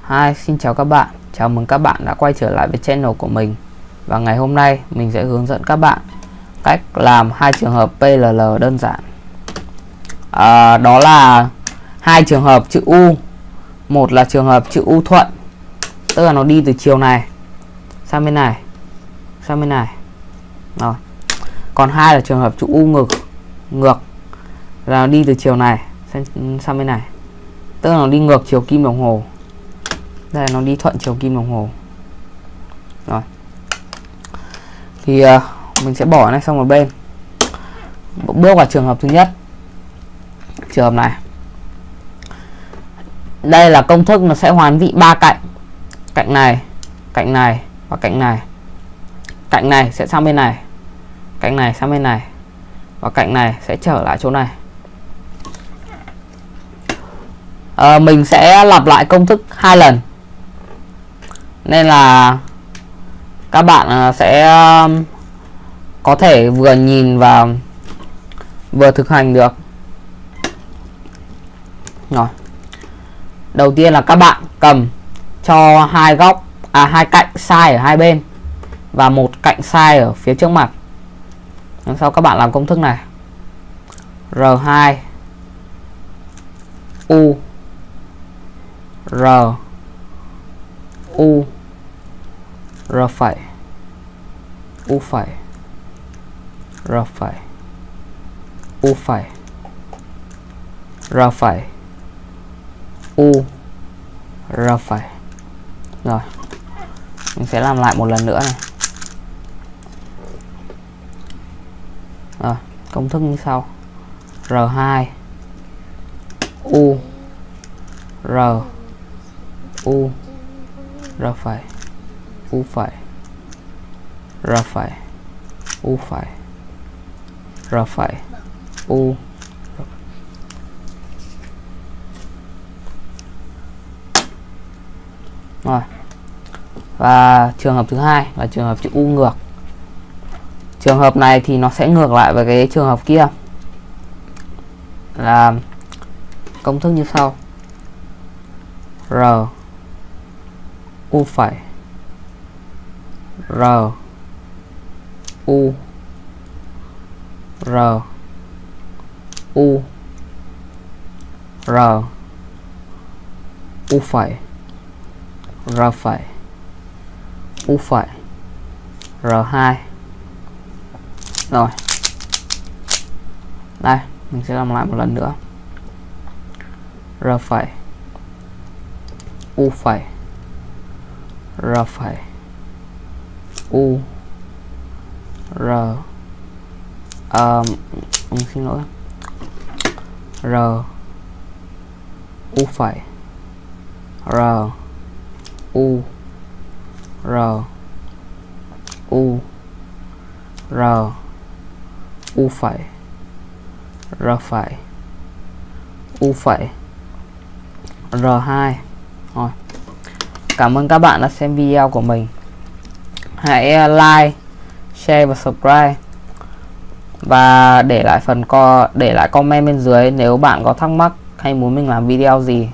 Hi, xin chào các bạn. Chào mừng các bạn đã quay trở lại với channel của mình. Và ngày hôm nay mình sẽ hướng dẫn các bạn cách làm hai trường hợp PLL đơn giản. Đó là hai trường hợp chữ U. Một là trường hợp chữ U thuận, tức là nó đi từ chiều này sang bên này, sang bên này. Rồi. Còn hai là trường hợp chữ U ngược là nó đi từ chiều này sang bên này, tức là nó đi ngược chiều kim đồng hồ. Đây là nó đi thuận chiều kim đồng hồ. Rồi. Thì mình sẽ bỏ nó sang một bên. Bước vào trường hợp thứ nhất. Trường hợp này. Đây là công thức, nó sẽ hoán vị ba cạnh. Cạnh này, cạnh này và cạnh này. Cạnh này sẽ sang bên này, cạnh này sang bên này, và cạnh này sẽ trở lại chỗ này. Mình sẽ lặp lại công thức 2 lần, nên là các bạn sẽ có thể vừa nhìn và vừa thực hành được. Rồi. Đầu tiên là các bạn cầm cho hai cạnh sai ở hai bên và một cạnh sai ở phía trước mặt. Sau các bạn làm công thức này. R2 U R U R phẩy U phẩy R phẩy U phẩy R phẩy U R phẩy. Rồi, mình sẽ làm lại một lần nữa này. Rồi, công thức như sau. R2 U R U R phẩy U phẩy R phẩy U phẩy R phẩy U. Rồi. Và trường hợp thứ hai là trường hợp chữ U ngược. Trường hợp này thì nó sẽ ngược lại với cái trường hợp kia. Là công thức như sau. R U phẩy R U R U R U phẩy R phẩy U phẩy R2. Rồi. Đây, mình sẽ làm lại một lần nữa. R phẩy U phẩy R phẩy U R mình xin lỗi. R U phẩy R U R U R U phẩy R phẩy U phẩy R2. Rồi. Cảm ơn các bạn đã xem video của mình. Hãy like, share và subscribe, và để lại comment bên dưới nếu bạn có thắc mắc hay muốn mình làm video gì.